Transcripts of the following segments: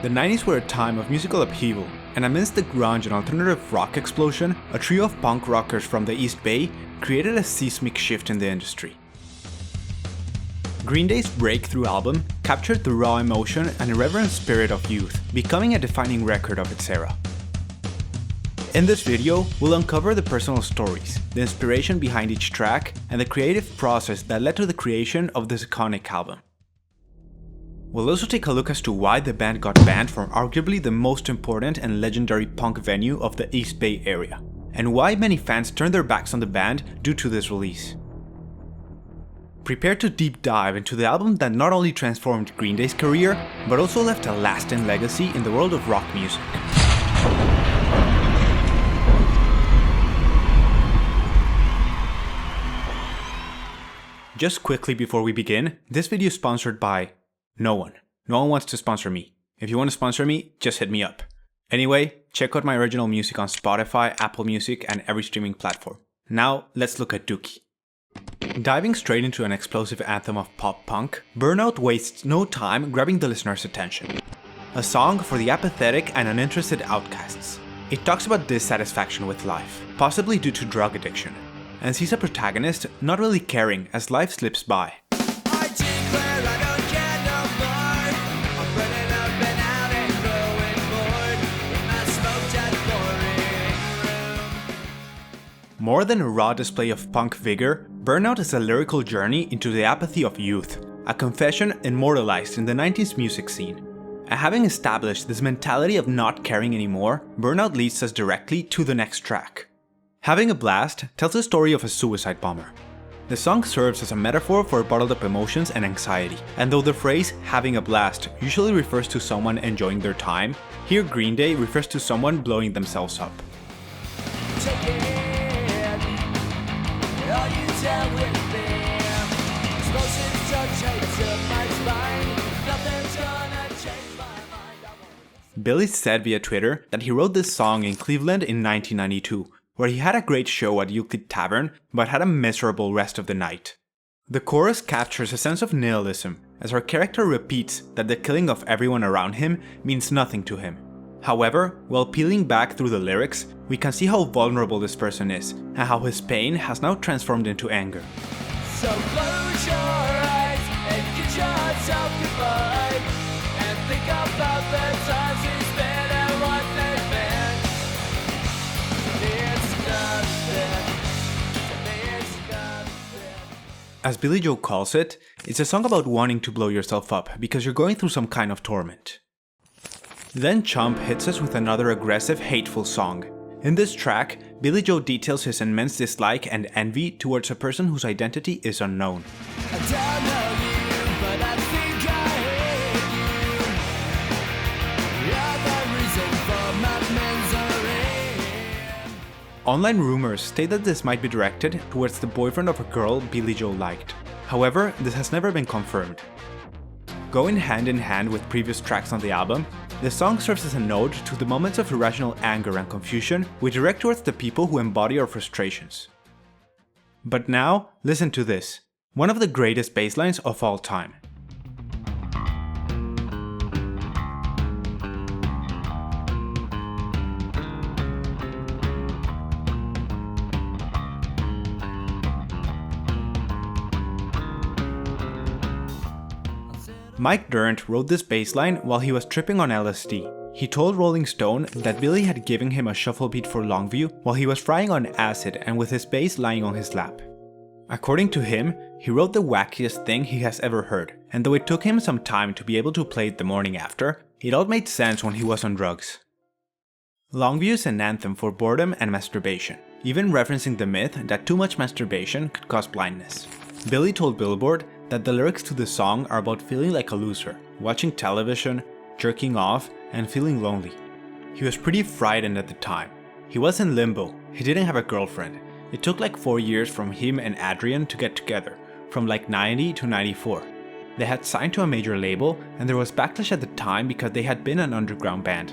The 90s were a time of musical upheaval, and amidst the grunge and alternative rock explosion, a trio of punk rockers from the East Bay created a seismic shift in the industry. Green Day's breakthrough album captured the raw emotion and irreverent spirit of youth, becoming a defining record of its era. In this video, we'll uncover the personal stories, the inspiration behind each track, and the creative process that led to the creation of this iconic album. We'll also take a look as to why the band got banned from arguably the most important and legendary punk venue of the East Bay area, and why many fans turned their backs on the band due to this release. Prepare to deep dive into the album that not only transformed Green Day's career, but also left a lasting legacy in the world of rock music. Just quickly before we begin, this video is sponsored by no one. No one wants to sponsor me. If you want to sponsor me, just hit me up. Anyway, check out my original music on Spotify, Apple Music, and every streaming platform. Now, let's look at Dookie. Diving straight into an explosive anthem of pop punk, Burnout wastes no time grabbing the listener's attention. A song for the apathetic and uninterested outcasts. It talks about dissatisfaction with life, possibly due to drug addiction, and sees a protagonist not really caring as life slips by. More than a raw display of punk vigor, Burnout is a lyrical journey into the apathy of youth, a confession immortalized in the 90s music scene. And having established this mentality of not caring anymore, Burnout leads us directly to the next track. Having a Blast tells the story of a suicide bomber. The song serves as a metaphor for bottled up emotions and anxiety, and though the phrase having a blast usually refers to someone enjoying their time, here Green Day refers to someone blowing themselves up. Billy said via Twitter that he wrote this song in Cleveland in 1992, where he had a great show at Euclid Tavern, but had a miserable rest of the night. The chorus captures a sense of nihilism, as our character repeats that the killing of everyone around him means nothing to him. However, while peeling back through the lyrics, we can see how vulnerable this person is, and how his pain has now transformed into anger. So close your eyes and get yourself goodbye, and think about the times you spent and what they've been. It's nothing. As Billie Joe calls it, it's a song about wanting to blow yourself up because you're going through some kind of torment. Then Chump hits us with another aggressive, hateful song. In this track, Billie Joe details his immense dislike and envy towards a person whose identity is unknown. I don't know you, but I think I hate you. You're the reason for my misery. Online rumors state that this might be directed towards the boyfriend of a girl Billie Joe liked. However, this has never been confirmed. Going hand in hand with previous tracks on the album, the song serves as a nod to the moments of irrational anger and confusion we direct towards the people who embody our frustrations. But now, listen to this, one of the greatest bass lines of all time. Mike Dirnt wrote this bass line while he was tripping on LSD. He told Rolling Stone that Billy had given him a shuffle beat for Longview while he was frying on acid and with his bass lying on his lap. According to him, he wrote the wackiest thing he has ever heard, and though it took him some time to be able to play it the morning after, it all made sense when he was on drugs. Longview is an anthem for boredom and masturbation, even referencing the myth that too much masturbation could cause blindness. Billy told Billboard that the lyrics to the song are about feeling like a loser, watching television, jerking off, and feeling lonely. He was pretty frightened at the time. He was in limbo, he didn't have a girlfriend. It took like 4 years from him and Adrian to get together, from like 90 to 94. They had signed to a major label, and there was backlash at the time because they had been an underground band.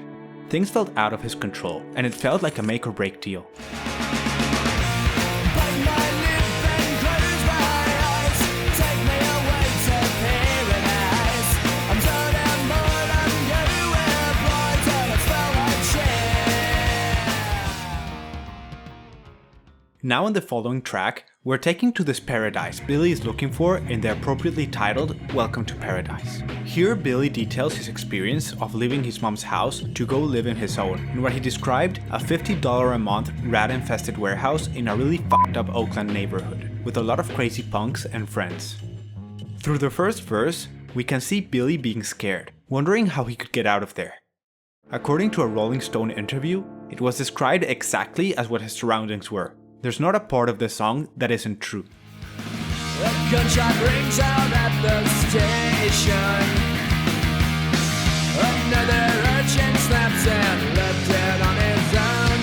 Things felt out of his control, and it felt like a make or break deal. Now in the following track, we're taken to this paradise Billie is looking for in the appropriately titled Welcome to Paradise. Here Billie details his experience of leaving his mom's house to go live in his own, in what he described a $50 a month rat-infested warehouse in a really fucked up Oakland neighborhood, with a lot of crazy punks and friends. Through the first verse, we can see Billie being scared, wondering how he could get out of there. According to a Rolling Stone interview, it was described exactly as what his surroundings were. There's not a part of the song that isn't true. A gunshot rings out at the station. Another urchin snaps and left dead on his own.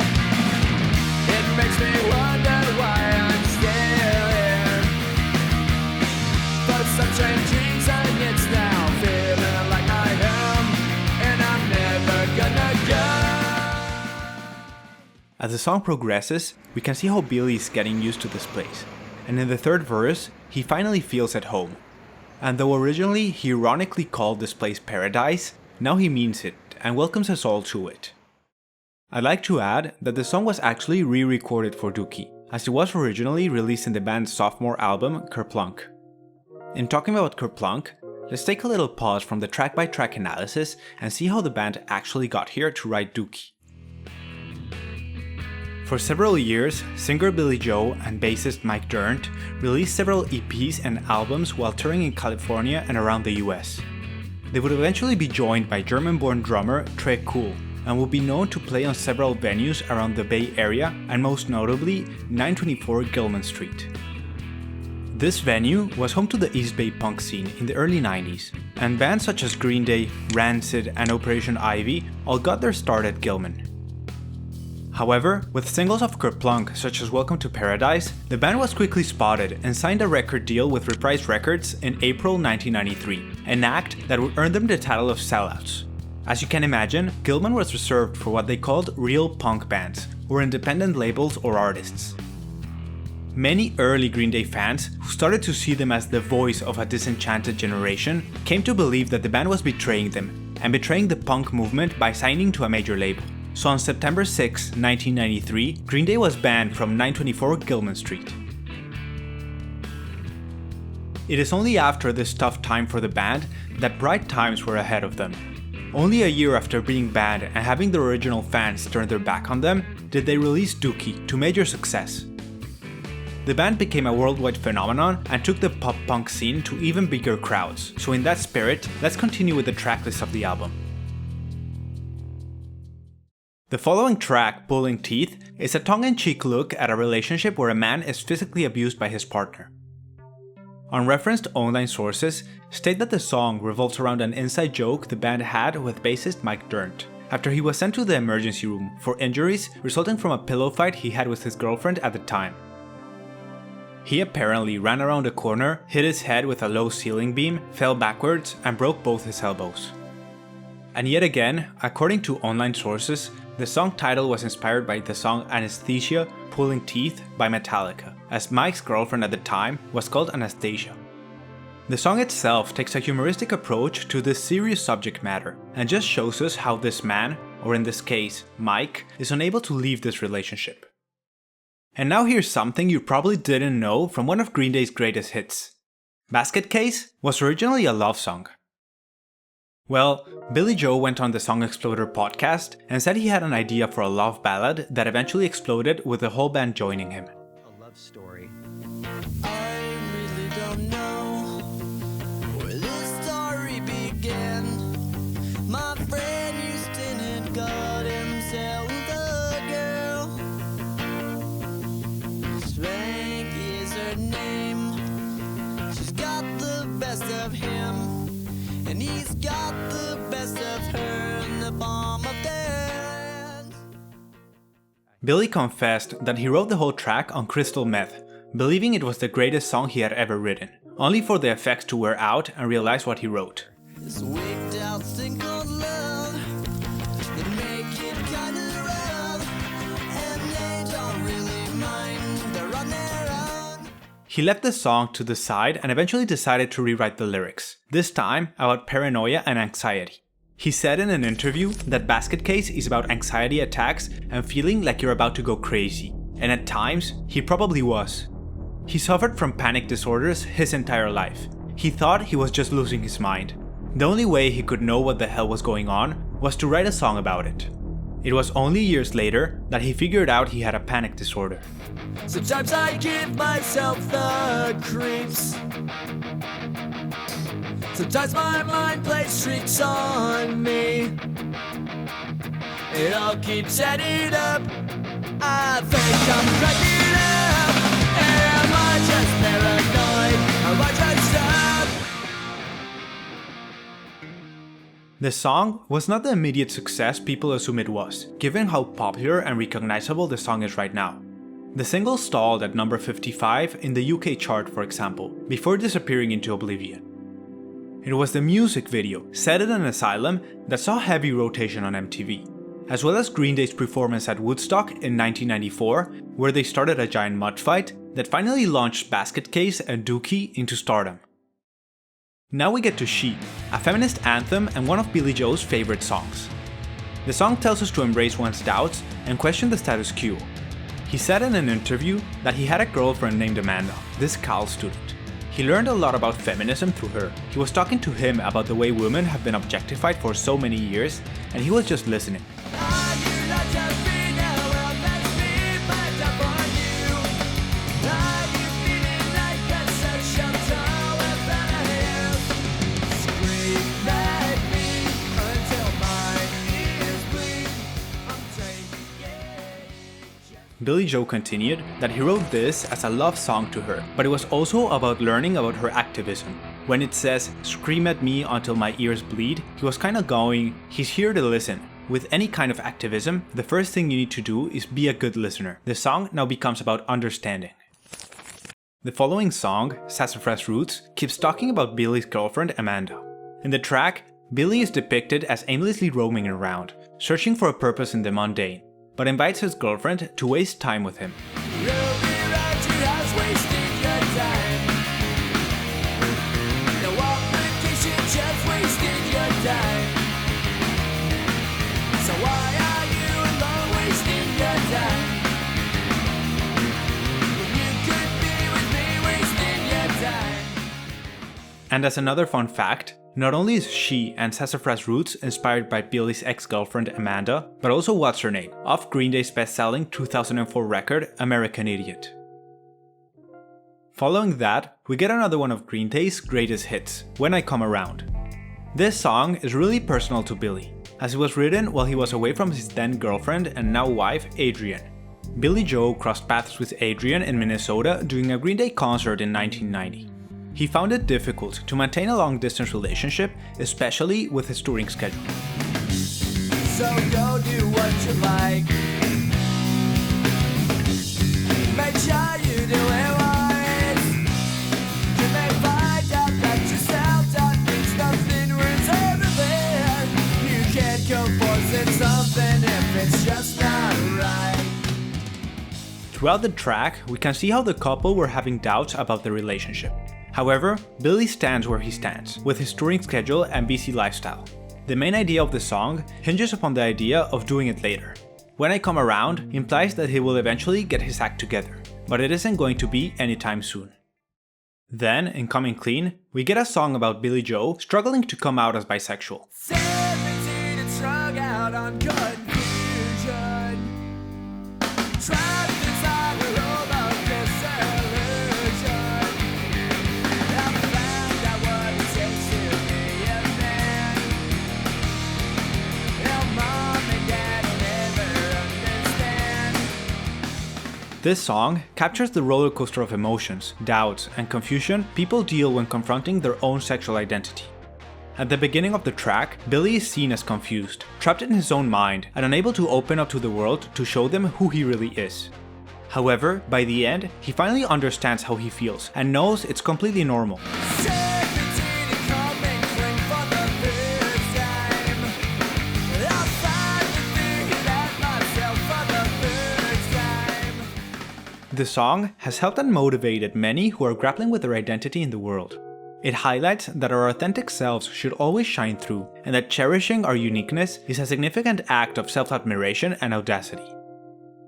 It makes me wonder why I'm still here. For some strange reason it's now feeling like my home, and I'm never gonna go. As the song progresses, we can see how Billie is getting used to this place, and in the third verse, he finally feels at home. And though originally he ironically called this place Paradise, now he means it and welcomes us all to it. I'd like to add that the song was actually re-recorded for Dookie, as it was originally released in the band's sophomore album, Kerplunk. In talking about Kerplunk, let's take a little pause from the track-by-track analysis and see how the band actually got here to write Dookie. For several years, singer Billie Joe and bassist Mike Dirnt released several EPs and albums while touring in California and around the US. They would eventually be joined by German-born drummer Tré Cool, and would be known to play on several venues around the Bay Area and most notably 924 Gilman Street. This venue was home to the East Bay punk scene in the early 90s, and bands such as Green Day, Rancid, and Operation Ivy all got their start at Gilman. However, with singles of Kerplunk such as Welcome to Paradise, the band was quickly spotted and signed a record deal with Reprise Records in April 1993, an act that would earn them the title of sellouts. As you can imagine, Gilman was reserved for what they called real punk bands, or independent labels or artists. Many early Green Day fans, who started to see them as the voice of a disenchanted generation, came to believe that the band was betraying them, and betraying the punk movement by signing to a major label. So on September 6, 1993, Green Day was banned from 924 Gilman Street. It is only after this tough time for the band that bright times were ahead of them. Only a year after being banned and having the original fans turn their back on them, did they release Dookie to major success. The band became a worldwide phenomenon and took the pop-punk scene to even bigger crowds, so in that spirit, let's continue with the tracklist of the album. The following track, Pulling Teeth, is a tongue-in-cheek look at a relationship where a man is physically abused by his partner. Unreferenced online sources state that the song revolves around an inside joke the band had with bassist Mike Dirnt, after he was sent to the emergency room for injuries resulting from a pillow fight he had with his girlfriend at the time. He apparently ran around a corner, hit his head with a low ceiling beam, fell backwards, and broke both his elbows. And yet again, according to online sources, the song title was inspired by the song Anesthesia, Pulling Teeth by Metallica, as Mike's girlfriend at the time was called Anastasia. The song itself takes a humoristic approach to this serious subject matter, and just shows us how this man, or in this case, Mike, is unable to leave this relationship. And now here's something you probably didn't know from one of Green Day's greatest hits. Basket Case was originally a love song. Well, Billie Joe went on the Song Exploder podcast and said he had an idea for a love ballad that eventually exploded with the whole band joining him. A love story. I really don't know where this story began. My friend Houston had got himself a girl. Spanky is her name. She's got the best of him. And he's got the best of her in the palm of their hands. Billie confessed that he wrote the whole track on crystal meth, believing it was the greatest song he had ever written, only for the effects to wear out and realize what he wrote. This wigged out thing called love, that make it kinda rough, and they don't really mind, they're on their own. He left the song to the side and eventually decided to rewrite the lyrics, this time about paranoia and anxiety. He said in an interview that Basket Case is about anxiety attacks and feeling like you're about to go crazy, and at times, he probably was. He suffered from panic disorders his entire life. He thought he was just losing his mind. The only way he could know what the hell was going on was to write a song about it. It was only years later that he figured out he had a panic disorder. Sometimes I give myself the creeps. Sometimes my mind plays tricks on me. It all keeps adding up. I think I'm cracking up. Am I just paranoid? Am I just up? The song was not the immediate success people assume it was, given how popular and recognizable the song is right now. The single stalled at number 55 in the UK chart, for example, before disappearing into oblivion. It was the music video, set in an asylum, that saw heavy rotation on MTV, as well as Green Day's performance at Woodstock in 1994, where they started a giant mud fight that finally launched Basket Case and Dookie into stardom. Now we get to She, a feminist anthem and one of Billie Joe's favorite songs. The song tells us to embrace one's doubts and question the status quo. He said in an interview that he had a girlfriend named Amanda, this Cal student. He learned a lot about feminism through her. He was talking to him about the way women have been objectified for so many years, and he was just listening. Billie Joe continued that he wrote this as a love song to her, but it was also about learning about her activism. When it says, "Scream at me until my ears bleed," he was kinda going, he's here to listen. With any kind of activism, the first thing you need to do is be a good listener. The song now becomes about understanding. The following song, Sassafras Roots, keeps talking about Billie's girlfriend Amanda. In the track, Billie is depicted as aimlessly roaming around, searching for a purpose in the mundane, but invites his girlfriend to waste time with him. And as another fun fact, not only is She and Sassafras Roots inspired by Billie's ex-girlfriend Amanda, but also What's Her Name, off Green Day's best-selling 2004 record American Idiot. Following that, we get another one of Green Day's greatest hits, When I Come Around. This song is really personal to Billie, as it was written while he was away from his then girlfriend and now wife Adrienne. Billie Joe crossed paths with Adrienne in Minnesota during a Green Day concert in 1990. He found it difficult to maintain a long-distance relationship, especially with his touring schedule. So go do what you like. Make sure you do it right. You may find out that yourself that means nothing worth everything. You can't go forcing something if it's just not right. Throughout the track, we can see how the couple were having doubts about the relationship. However, Billie stands where he stands, with his touring schedule and busy lifestyle. The main idea of the song hinges upon the idea of doing it later. When I Come Around implies that he will eventually get his act together, but it isn't going to be anytime soon. Then, in Coming Clean, we get a song about Billie Joe struggling to come out as bisexual. 17 and strung out on confusion. Trapped inside a room of disillusion. I found out what it takes to be a man. Your mom and dad will never understand. This song captures the roller coaster of emotions, doubts, and confusion people deal when confronting their own sexual identity. At the beginning of the track, Billie is seen as confused, trapped in his own mind, and unable to open up to the world to show them who he really is. However, by the end, he finally understands how he feels and knows it's completely normal. 17 and coming clean for the first time. I finally figured out myself for the first time. The song has helped and motivated many who are grappling with their identity in the world. It highlights that our authentic selves should always shine through, and that cherishing our uniqueness is a significant act of self-admiration and audacity.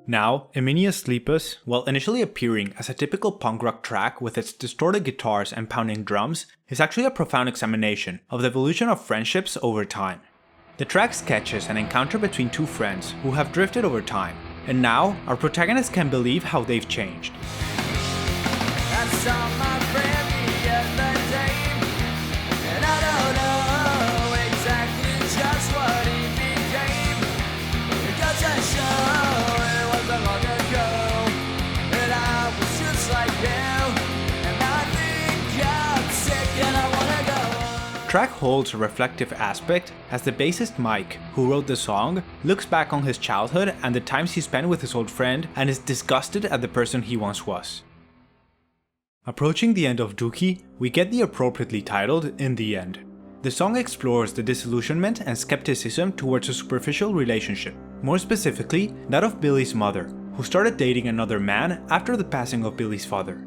Now, Emenius Sleepus, while initially appearing as a typical punk rock track with its distorted guitars and pounding drums, is actually a profound examination of the evolution of friendships over time. The track sketches an encounter between two friends who have drifted over time, and now our protagonists can believe how they've changed. I saw my friend the other day, and I don't know exactly just what he became. It goes to show it wasn't long ago, and I was just like him, and I think I'm sick and I wanna go. The track holds a reflective aspect as the bassist Mike, who wrote the song, looks back on his childhood and the times he spent with his old friend and is disgusted at the person he once was. Approaching the end of Dookie, we get the appropriately titled In the End. The song explores the disillusionment and skepticism towards a superficial relationship, more specifically that of Billie's mother, who started dating another man after the passing of Billie's father.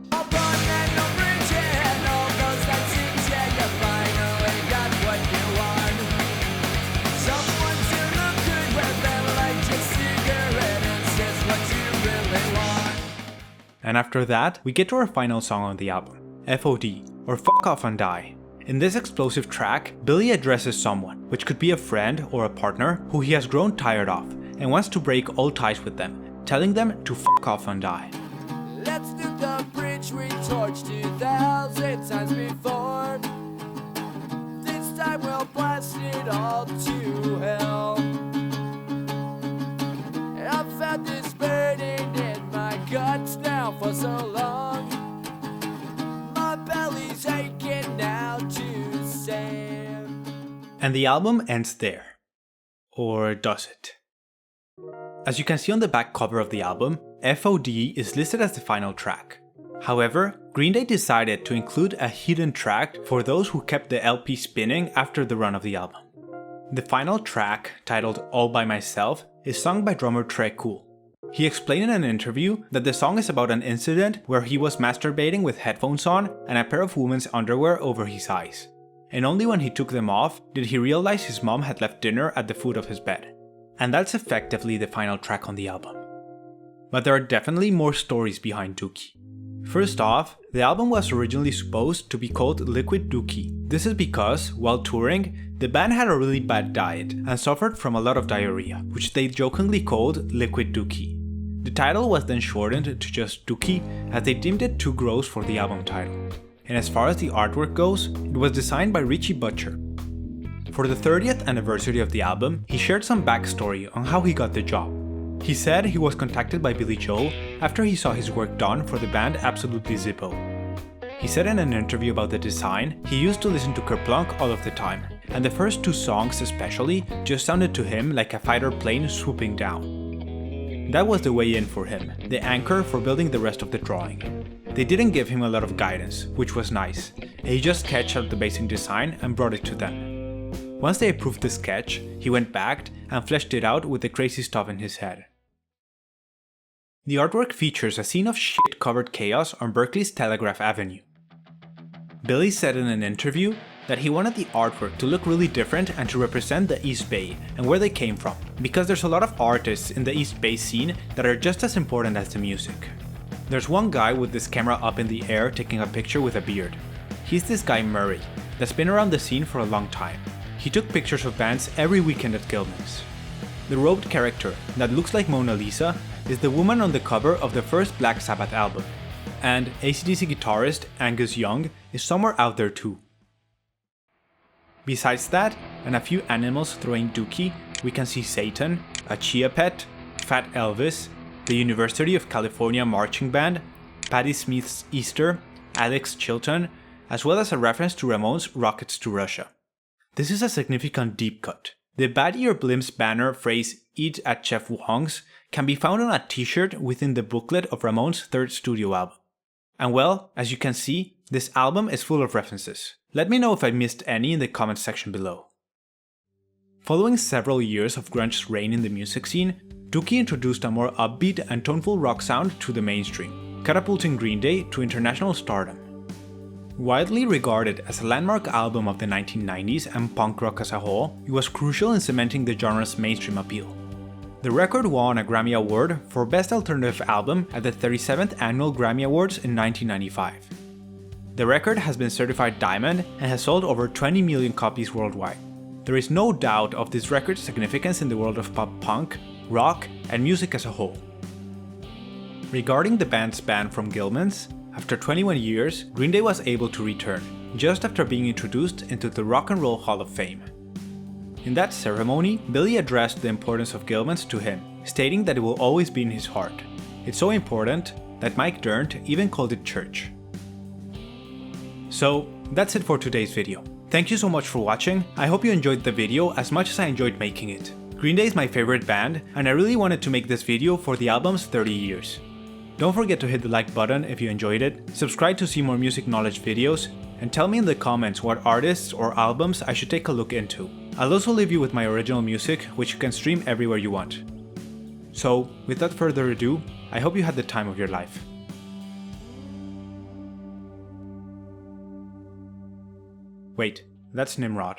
And after that, we get to our final song on the album, F.O.D, or Fuck Off and Die. In this explosive track, Billie addresses someone, which could be a friend or a partner, who he has grown tired of and wants to break all ties with them, telling them to fuck off and die. Let's do the bridge we torched 2,000 times before. This time we'll blast it all to hell. I've had this burning in my guts now for so long. My belly's aching now to say. And the album ends there. Or does it? As you can see on the back cover of the album, F.O.D is listed as the final track. However, Green Day decided to include a hidden track for those who kept the LP spinning after the run of the album. The final track, titled All By Myself, is sung by drummer Tré Cool. He explained in an interview that the song is about an incident where he was masturbating with headphones on and a pair of women's underwear over his eyes. And only when he took them off did he realize his mom had left dinner at the foot of his bed. And that's effectively the final track on the album. But there are definitely more stories behind Dookie. First off, the album was originally supposed to be called Liquid Dookie. This is because, while touring, the band had a really bad diet and suffered from a lot of diarrhea, which they jokingly called Liquid Dookie. The title was then shortened to just Dookie as they deemed it too gross for the album title. And as far as the artwork goes, it was designed by Richie Butcher. For the 30th anniversary of the album, he shared some backstory on how he got the job. He said he was contacted by Billie Joe after he saw his work done for the band Absolutely Zippo. He said in an interview about the design, he used to listen to Kerplunk all of the time, and the first two songs especially just sounded to him like a fighter plane swooping down. That was the way in for him, the anchor for building the rest of the drawing. They didn't give him a lot of guidance, which was nice, and he just sketched out the basic design and brought it to them. Once they approved the sketch, he went back and fleshed it out with the crazy stuff in his head. The artwork features a scene of shit-covered chaos on Berkeley's Telegraph Avenue. Billie said in an interview that he wanted the artwork to look really different and to represent the East Bay and where they came from, because there's a lot of artists in the East Bay scene that are just as important as the music. There's one guy with this camera up in the air taking a picture with a beard. He's this guy Murray, that's been around the scene for a long time. He took pictures of bands every weekend at Gilman's. The robed character that looks like Mona Lisa is the woman on the cover of the first Black Sabbath album, and AC/DC guitarist Angus Young is somewhere out there too. Besides that, and a few animals throwing Dookie, we can see Satan, a Chia Pet, Fat Elvis, the University of California Marching Band, Patti Smith's Easter, Alex Chilton, as well as a reference to Ramones' Rockets to Russia. This is a significant deep cut. The Bad Year Blimps banner phrase "Eat at Chef Wong's" can be found on a t-shirt within the booklet of Ramones' third studio album. And well, as you can see, this album is full of references. Let me know if I missed any in the comments section below. Following several years of grunge's reign in the music scene, Dookie introduced a more upbeat and toneful rock sound to the mainstream, catapulting Green Day to international stardom. Widely regarded as a landmark album of the 1990s and punk rock as a whole, it was crucial in cementing the genre's mainstream appeal. The record won a Grammy Award for Best Alternative Album at the 37th Annual Grammy Awards in 1995. The record has been certified diamond and has sold over 20 million copies worldwide. There is no doubt of this record's significance in the world of pop punk, rock, and music as a whole. Regarding the band's ban from Gilman's, after 21 years, Green Day was able to return, just after being introduced into the Rock and Roll Hall of Fame. In that ceremony, Billie addressed the importance of Gilman's to him, stating that it will always be in his heart. It's so important that Mike Dirnt even called it church. So, that's it for today's video. Thank you so much for watching. I hope you enjoyed the video as much as I enjoyed making it. Green Day is my favorite band, and I really wanted to make this video for the album's 30 years. Don't forget to hit the like button if you enjoyed it, subscribe to see more music knowledge videos, and tell me in the comments what artists or albums I should take a look into. I'll also leave you with my original music, which you can stream everywhere you want. So, without further ado, I hope you had the time of your life. Wait, that's Nimrod.